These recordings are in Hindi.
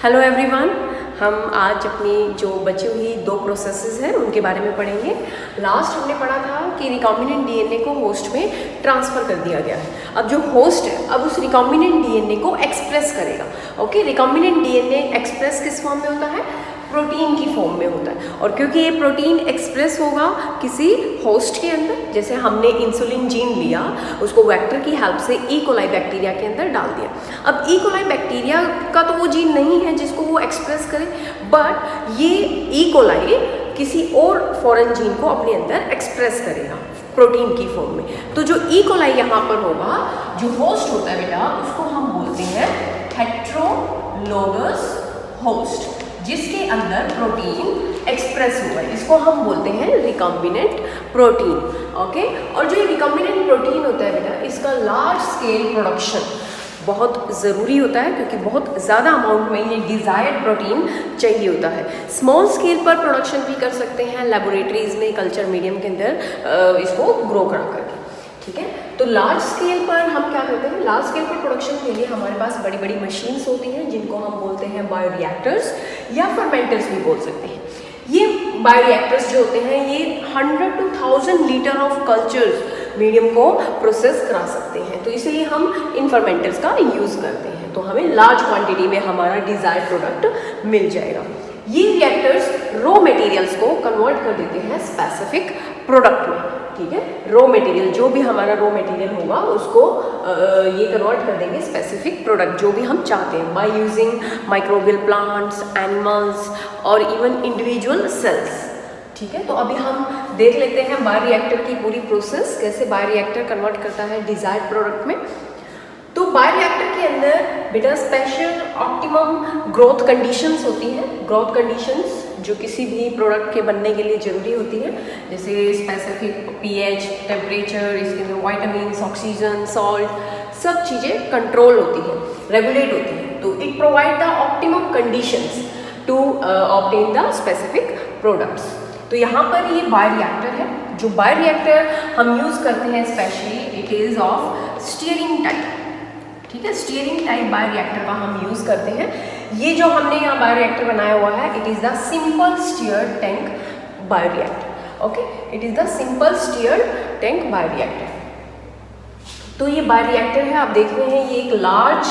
हेलो एवरीवन, हम आज अपनी जो बची हुई 2 प्रोसेसेस हैं उनके बारे में पढ़ेंगे। लास्ट हमने पढ़ा था कि रिकॉम्बिनेंट डीएनए को होस्ट में ट्रांसफ़र कर दिया गया है। अब जो होस्ट है अब उस रिकॉम्बिनेंट डीएनए को एक्सप्रेस करेगा। ओके, रिकॉम्बिनेंट डीएनए एक्सप्रेस किस फॉर्म में होता है? प्रोटीन की फॉर्म में होता है। और क्योंकि ये प्रोटीन एक्सप्रेस होगा किसी होस्ट के अंदर, जैसे हमने इंसुलिन जीन लिया, उसको वेक्टर की हेल्प से ई कोलाई बैक्टीरिया के अंदर डाल दिया। अब ई कोलाई बैक्टीरिया का तो वो जीन नहीं है जिसको वो एक्सप्रेस करे, बट ये ई कोलाई किसी और फॉरेन जीन को अपने अंदर एक्सप्रेस करेगा प्रोटीन की फॉर्म में। तो जो ई कोलाई यहाँ पर होगा, जो होस्ट होता है बेटा, उसको हम बोलते हैं हेट्रोलोगस होस्ट, जिसके अंदर प्रोटीन एक्सप्रेस हुआ है। इसको हम बोलते हैं रिकॉम्बिनेंट प्रोटीन। ओके, और जो ये रिकॉम्बिनेंट प्रोटीन होता है बेटा, इसका लार्ज स्केल प्रोडक्शन बहुत ज़रूरी होता है, क्योंकि बहुत ज़्यादा अमाउंट में ये डिज़ायर्ड प्रोटीन चाहिए होता है। स्मॉल स्केल पर प्रोडक्शन भी कर सकते हैं लैबोरेटरीज में, कल्चर मीडियम के अंदर इसको ग्रो करा करके। ठीक है, तो लार्ज स्केल पर हम क्या करते हैं? लार्ज स्केल पर प्रोडक्शन के लिए हमारे पास बड़ी बड़ी मशीन्स होती हैं, जिनको हम बोलते हैं बायोरिएक्टर्स या फर्मेंटर्स भी बोल सकते हैं। ये बायोरिएक्टर्स जो होते हैं, ये 100 to 1000 litre of cultures medium को प्रोसेस करा सकते हैं, तो इसलिए हम इन फर्मेंटर्स का यूज़ करते हैं। तो हमें लार्ज क्वांटिटी में हमारा डिज़ायर्ड प्रोडक्ट मिल जाएगा। ये रिएक्टर्स रॉ मटेरियल्स को कन्वर्ट कर देते हैं स्पेसिफिक प्रोडक्ट में। ठीक है, रॉ मटेरियल, जो भी हमारा रॉ मटेरियल होगा उसको ये कन्वर्ट कर देंगे स्पेसिफिक प्रोडक्ट जो भी हम चाहते हैं, by using microbial plants, animals और इवन इंडिविजुअल सेल्स। ठीक है, तो अभी हम देख लेते हैं बायोरिएक्टर की पूरी प्रोसेस, कैसे बायोरिएक्टर कन्वर्ट करता है डिज़ायर्ड प्रोडक्ट में। तो बायोरिएक्टर के अंदर बेटा स्पेशल ऑप्टिमम ग्रोथ कंडीशंस होती हैं। ग्रोथ कंडीशंस जो किसी भी प्रोडक्ट के बनने के लिए ज़रूरी होती है, जैसे स्पेसिफिक पीएच, टेम्परेचर, इसके अंदर वाइटामिन, ऑक्सीजन, सॉल्ट, सब चीज़ें कंट्रोल होती हैं, रेगुलेट होती हैं। तो it provide the optimum conditions to obtain the specific products. तो यहाँ पर ये बायोरिएक्टर है। जो बायोरिएक्टर हम यूज़ करते हैं specially, it is of steering type. ठीक है, स्टीयरिंग टाइप बायोरिएक्टर का हम यूज़ करते हैं। ये जो हमने यहाँ बायोरिएक्टर बनाया हुआ है, it is the simple steered tank bioreactor. Okay, it is the simple steered tank bioreactor. तो ये बायोरिएक्टर है, आप देख रहे हैं, ये एक लार्ज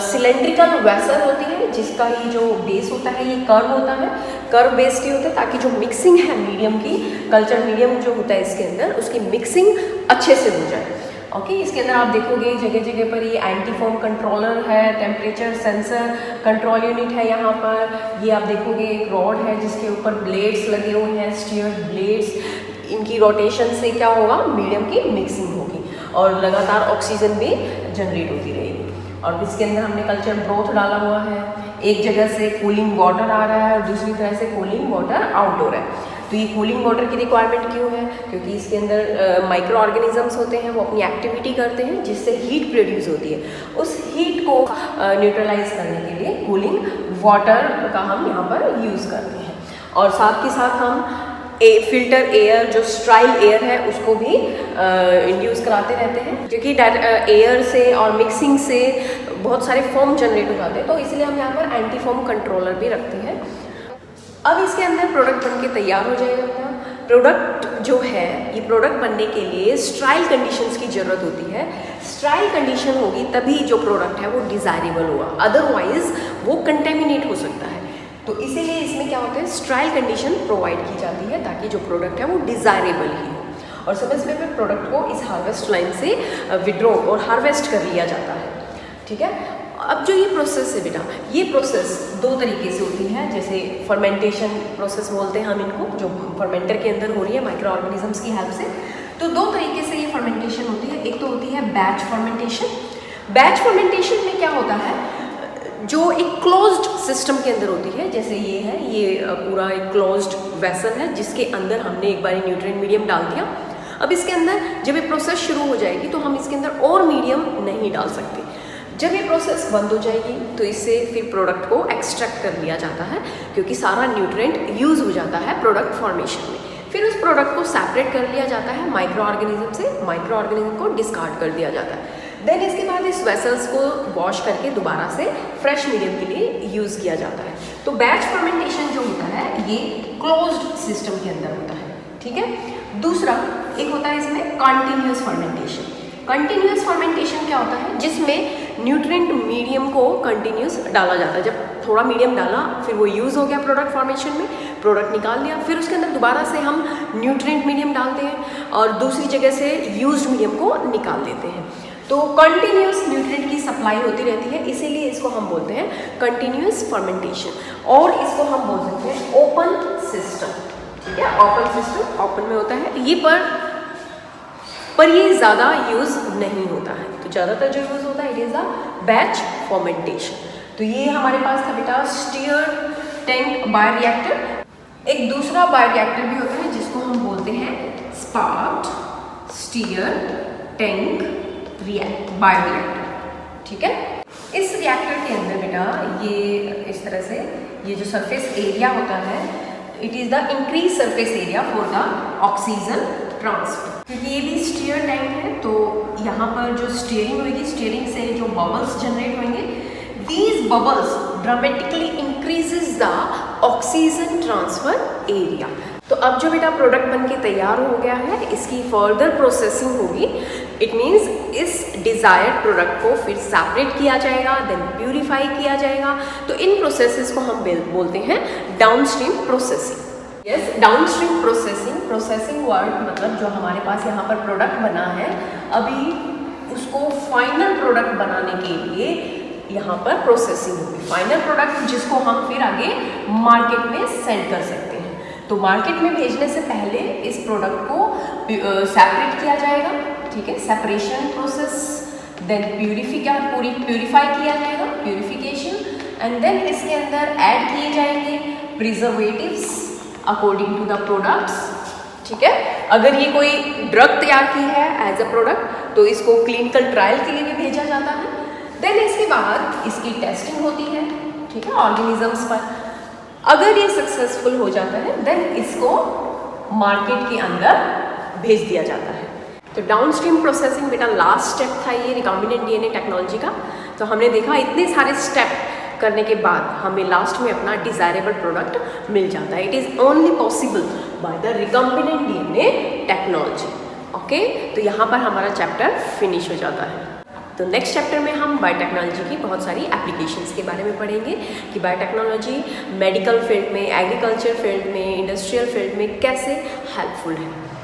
सिलेंड्रिकल वेसल होती है, जिसका ये जो बेस होता है ये कर्व होता है, कर्व बेस्ड ही होता है, ताकि जो मिक्सिंग है मीडियम की, कल्चर मीडियम जो होता है इसके अंदर, उसकी मिक्सिंग अच्छे से हो जाए। ओके, इसके अंदर आप देखोगे जगह जगह पर ये एंटीफोम कंट्रोलर है, टेम्परेचर सेंसर कंट्रोल यूनिट है यहाँ पर। ये आप देखोगे एक रॉड है जिसके ऊपर ब्लेड्स लगे हुए हैं, स्टीयर्ड ब्लेड्स। इनकी रोटेशन से क्या होगा? मीडियम की मिक्सिंग होगी और लगातार ऑक्सीजन भी जनरेट होती रहेगी। और इसके अंदर हमने कल्चर ब्रोथ डाला हुआ है, एक जगह से कूलिंग वाटर आ रहा है और दूसरी तरह से कूलिंग वाटर आउट हो रहा है। तो ये कूलिंग वाटर की रिक्वायरमेंट क्यों है? क्योंकि इसके अंदर माइक्रो ऑर्गेनिजम्स होते हैं, वो अपनी एक्टिविटी करते हैं जिससे हीट प्रोड्यूस होती है। उस हीट को न्यूट्रलाइज करने के लिए कूलिंग वाटर का हम यहाँ पर यूज़ करते हैं। और साथ के साथ हम फिल्टर एयर, जो स्ट्राइल एयर है, उसको भी इंड्यूस कराते रहते हैं, क्योंकि एयर से और मिक्सिंग से बहुत सारे फोम जनरेट हो जाते हैं। तो इसलिए हम यहाँ पर एंटी फोम कंट्रोलर भी रखते हैं। अब इसके अंदर प्रोडक्ट बनके तैयार हो जाएगा बेटा। प्रोडक्ट जो है, ये प्रोडक्ट बनने के लिए स्ट्राइल कंडीशंस की ज़रूरत होती है। स्ट्राइल कंडीशन होगी तभी जो प्रोडक्ट है वो डिज़ायरेबल होगा, अदरवाइज वो कंटेमिनेट हो सकता है। तो इसीलिए इसमें क्या होता है, स्ट्राइल कंडीशन प्रोवाइड की जाती है ताकि जो प्रोडक्ट है वो डिज़ायरेबल ही हो। और समय समय पर प्रोडक्ट को इस हार्वेस्ट लाइन से विड्रॉ और हार्वेस्ट कर लिया जाता है। ठीक है, अब जो ये प्रोसेस है बेटा, ये प्रोसेस 2 तरीके से होती है। जैसे फर्मेंटेशन प्रोसेस बोलते हैं हम इनको, जो फर्मेंटर के अंदर हो रही है माइक्रो ऑर्गेनिजम्स की हेल्प से। तो 2 तरीके से ये फर्मेंटेशन होती है। एक तो होती है बैच फर्मेंटेशन। बैच फर्मेंटेशन में क्या होता है, जो एक क्लोज्ड सिस्टम के अंदर होती है, जैसे ये है, ये पूरा एक क्लोज्ड वेसल है जिसके अंदर हमने एक बार न्यूट्रिएंट मीडियम डाल दिया। अब इसके अंदर जब ये प्रोसेस शुरू हो जाएगी तो हम इसके अंदर और मीडियम नहीं डाल सकते। जब ये प्रोसेस बंद हो जाएगी तो इससे फिर प्रोडक्ट को एक्सट्रैक्ट कर लिया जाता है, क्योंकि सारा न्यूट्रिएंट यूज़ हो जाता है प्रोडक्ट फॉर्मेशन में। फिर उस प्रोडक्ट को सेपरेट कर लिया जाता है माइक्रो ऑर्गेनिज्म से, माइक्रो ऑर्गेनिज्म को डिस्कार्ड कर दिया जाता है। देन इसके बाद इस वेसल्स को वॉश करके दोबारा से फ्रेश मीडियम के लिए यूज़ किया जाता है। तो बैच फर्मेंटेशन जो होता है ये क्लोज्ड सिस्टम के अंदर होता है, ठीक है। दूसरा एक होता है इसमें कंटिन्यूअस फर्मेंटेशन। कंटिन्यूअस फर्मेंटेशन क्या होता है, जिसमें न्यूट्रिएंट मीडियम को कंटिन्यूस डाला जाता है। जब थोड़ा मीडियम डाला, फिर वो यूज़ हो गया प्रोडक्ट फॉर्मेशन में, प्रोडक्ट निकाल लिया, फिर उसके अंदर दोबारा से हम न्यूट्रिएंट मीडियम डालते हैं और दूसरी जगह से यूज्ड मीडियम को निकाल देते हैं। तो कंटिन्यूस न्यूट्रिएंट की सप्लाई होती रहती है, इसीलिए इसको हम बोलते हैं कंटिन्यूस फर्मेंटेशन, और इसको हम बोल सकते हैं ओपन सिस्टम, ठीक है। ओपन सिस्टम ओपन में होता है ये, पर ये ज़्यादा यूज़ नहीं होता है। तो ज़्यादातर जो यूज़ होता है it is a batch fermentation. तो ये हमारे पास था बेटा स्टीयर टैंक बायोरिएक्टर। एक दूसरा बायोरिएक्टर भी होता है जिसको हम बोलते हैं स्पार्क्ड स्टीयर टैंक बायोरिएक्टर, ठीक है। इस रिएक्टर के अंदर बेटा ये इस तरह से ये जो सरफेस एरिया होता है, it is the increase surface area for the oxygen transfer. क्योंकि ये भी स्टीयर टैंक है, तो यहाँ पर जो स्टीयरिंग होगी, स्टीयरिंग से जो बबल्स जनरेट होंगे, these bubbles dramatically increases the oxygen transfer area. तो अब जो बेटा प्रोडक्ट बन के तैयार हो गया है, इसकी फर्दर प्रोसेसिंग होगी। इट मीन्स इस डिज़ायर्ड प्रोडक्ट को फिर सेपरेट किया जाएगा, देन प्यूरिफाई किया जाएगा। तो इन प्रोसेसेस को हम बोलते हैं downstream processing. Yes, downstream processing word मतलब जो हमारे पास यहाँ पर प्रोडक्ट बना है, अभी उसको फाइनल प्रोडक्ट बनाने के लिए यहाँ पर प्रोसेसिंग होगी। फाइनल प्रोडक्ट जिसको हम फिर आगे मार्केट में सेंड कर सकते हैं। तो मार्केट में भेजने से पहले इस प्रोडक्ट को सेपरेट किया जाएगा, ठीक है, सेपरेशन प्रोसेस, देन प्यूरिफाई किया जाएगा, प्यूरिफिकेशन, एंड देन इसके अंदर ऐड किए जाएंगे preservatives according to the products, ठीक है। अगर ये कोई ड्रग तैयार की है एज अ प्रोडक्ट, तो इसको क्लिनिकल ट्रायल के लिए भी भेजा जाता है। देन इसके बाद इसकी टेस्टिंग होती है, ठीक है, ऑर्गेनिजम्स पर। अगर ये सक्सेसफुल हो जाता है, देन इसको मार्केट के अंदर भेज दिया जाता है। तो डाउनस्ट्रीम प्रोसेसिंग बेटा लास्ट स्टेप था ये रिकॉम्बिनेंट डीएनए टेक्नोलॉजी का। तो हमने देखा इतने सारे स्टेप करने के बाद हमें लास्ट में अपना डिज़ायरेबल प्रोडक्ट मिल जाता है। It is only possible by the recombinant DNA technology. Okay, तो यहाँ पर हमारा चैप्टर फिनिश हो जाता है। तो नेक्स्ट चैप्टर में हम बायोटेक्नोलॉजी की बहुत सारी एप्लीकेशंस के बारे में पढ़ेंगे कि बायोटेक्नोलॉजी मेडिकल फील्ड में, एग्रीकल्चर फील्ड में, इंडस्ट्रियल फील्ड में कैसे हेल्पफुल है।